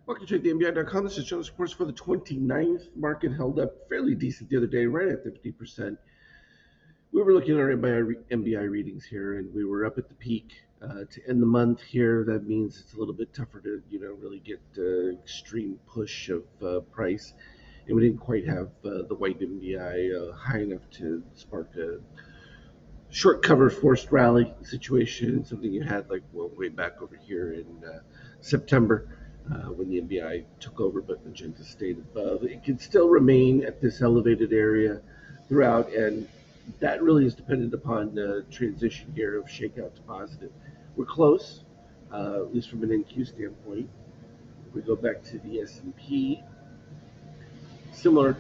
Welcome to the MBI.com. This is Jonas Reports for the 29th. Market held up fairly decent the other day, right at 50%. We were looking at our MBI readings here, and we were up at the peak. To end the month here, that means it's a little bit tougher to, really get extreme push of price. And we didn't quite have the white MBI high enough to spark a short cover forced rally situation, something you had like way back over here in September when the MBI took over, but Magenta stayed above. It can still remain at this elevated area throughout, and that really is dependent upon the transition here of shakeout to positive. We're close, at least from an NQ standpoint. If we go back to the S&P, similar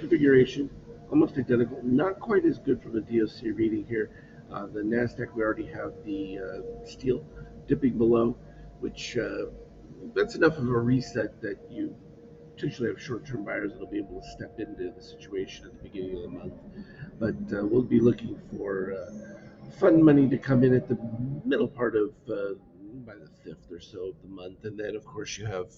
configuration, almost identical. Not quite as good from the DOC reading here. The Nasdaq, we already have the steel dipping below, which that's enough of a reset that you potentially have short-term buyers that'll be able to step into the situation at the beginning of the month. But we'll be looking for fund money to come in at the middle part of by the fifth or so of the month, and then of course you have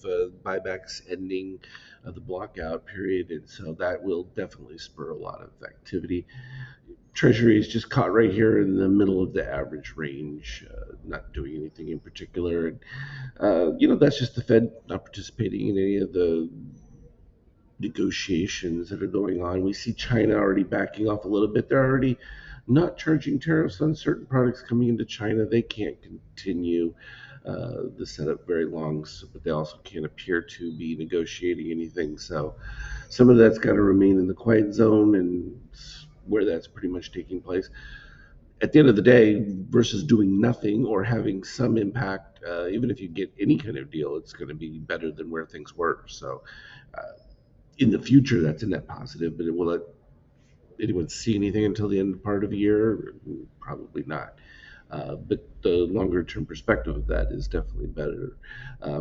buybacks ending the blockout period, and so that will definitely spur a lot of activity. Treasury is just caught right here in the middle of the average range, not doing anything in particular. And, that's just the Fed not participating in any of the negotiations that are going on. We see China already backing off a little bit. They're already not charging tariffs on certain products coming into China. They can't continue the setup very long, but they also can't appear to be negotiating anything. So some of that's got to remain in the quiet zone, and where that's pretty much taking place. At the end of the day, versus doing nothing or having some impact, even if you get any kind of deal, it's going to be better than where things were. So in the future, that's a net positive, but will it anyone see anything until the end part of the year? Probably not. But the longer term perspective of that is definitely better.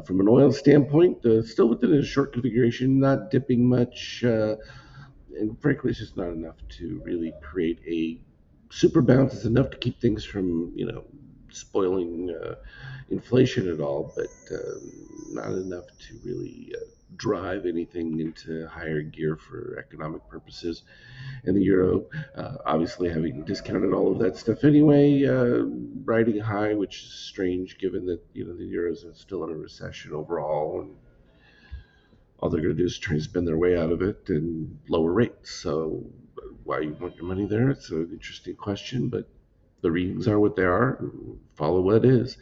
From an oil standpoint, still within a short configuration, not dipping much. And frankly, it's just not enough to really create a super bounce. It's enough to keep things from, spoiling inflation at all, but not enough to really drive anything into higher gear for economic purposes. And the euro, obviously having discounted all of that stuff anyway, riding high, which is strange given that the euros are still in a recession overall, and all they're going to do is try and spend their way out of it and lower rates. So why you want your money there? It's an interesting question, but the readings are what they are. Follow what is.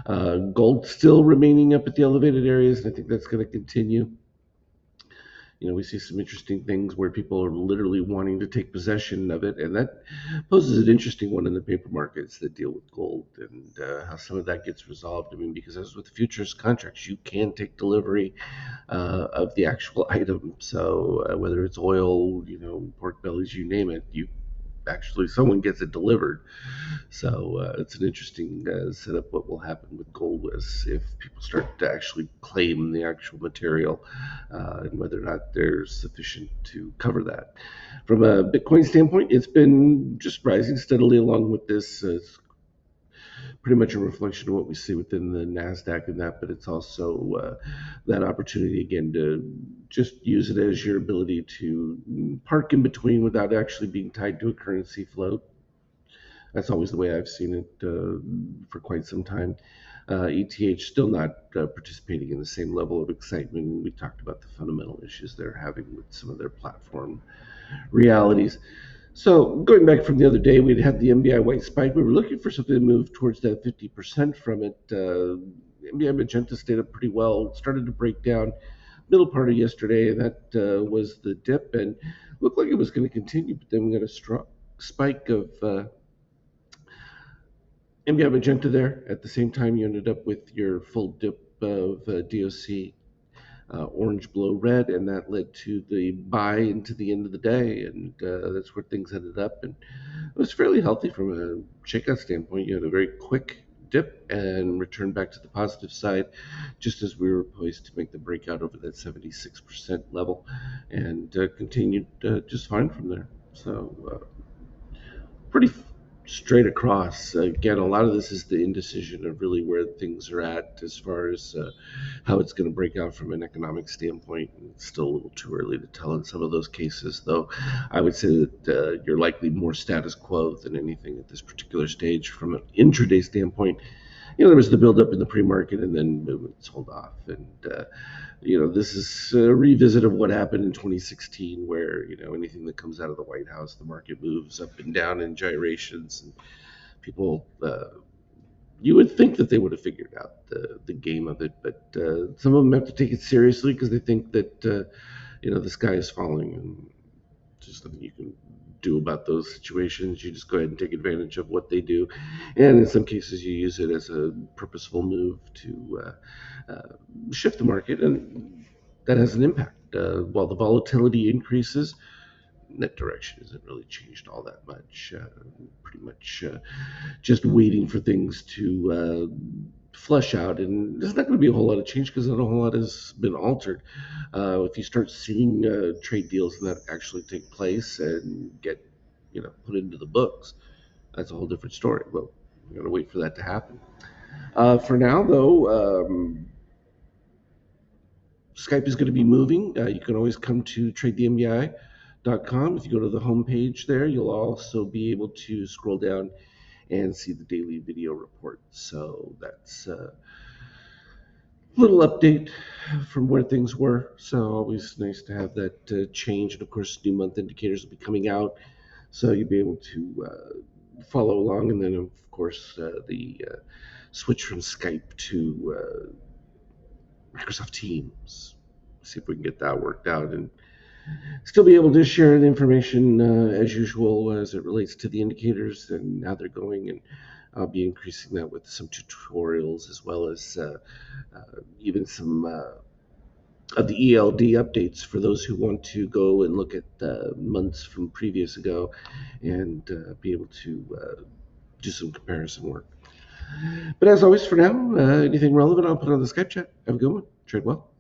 Gold still remaining up at the elevated areas, and I think that's going to continue. We see some interesting things where people are literally wanting to take possession of it, and that poses an interesting one in the paper markets that deal with gold, and how some of that gets resolved. I mean, because as with futures contracts, you can take delivery of the actual item. So whether it's oil, pork bellies, you name it, you actually someone gets it delivered. So it's an interesting setup. What will happen with gold is if people start to actually claim the actual material, and whether or not there's sufficient to cover that. From a Bitcoin standpoint, it's been just rising steadily along with this. It's pretty much a reflection of what we see within the Nasdaq and that, but it's also that opportunity again to just use it as your ability to park in between without actually being tied to a currency float. That's always the way I've seen it for quite some time. ETH still not participating in the same level of excitement. We talked about the fundamental issues they're having with some of their platform realities. So going back from the other day, we'd had the MBI white spike. We were looking for something to move towards that 50% from it. MBI Magenta stayed up pretty well. It started to break down middle part of yesterday, and that was the dip, and looked like it was going to continue. But then we got a strong spike of MBI Magenta there. At the same time, you ended up with your full dip of DOC orange below red, and that led to the buy into the end of the day, and that's where things ended up. And it was fairly healthy from a shakeout standpoint. You had a very quick dip and returned back to the positive side just as we were poised to make the breakout over that 76% level, and continued just fine from there. So pretty straight across. Again, a lot of this is the indecision of really where things are at as far as how it's going to break out from an economic standpoint. It's still a little too early to tell in some of those cases, though. I would say that you're likely more status quo than anything at this particular stage. From an intraday standpoint, there was the buildup in the pre-market and then movement sold off. And this is a revisit of what happened in 2016, where anything that comes out of the White House, the market moves up and down in gyrations, and people. You would think that they would have figured out the game of it, but some of them have to take it seriously because they think that the sky is falling, and there's nothing you can do about those situations. You just go ahead and take advantage of what they do, and in some cases, you use it as a purposeful move to shift the market, and that has an impact. While the volatility increases, net direction hasn't really changed all that much. Pretty much just waiting for things to flush out, and there's not going to be a whole lot of change because not a whole lot has been altered. If you start seeing trade deals that actually take place and get put into the books, that's a whole different story. Well, we're going to wait for that to happen. For now, though, Skype is going to be moving. You can always come to TradeTheMBI.com. If you go to the homepage there, you'll also be able to scroll down and see the daily video report. So that's a little update from where things were. So always nice to have that change. And of course, new month indicators will be coming out, so you'll be able to follow along. And then, of course, the switch from Skype to Microsoft Teams. See if we can get that worked out and still be able to share the information as usual as it relates to the indicators and how they're going. And I'll be increasing that with some tutorials as well as even some of the ELD updates for those who want to go and look at months from previous ago and be able to do some comparison work. But as always, for now, anything relevant, I'll put on the Skype chat. Have a good one. Trade well.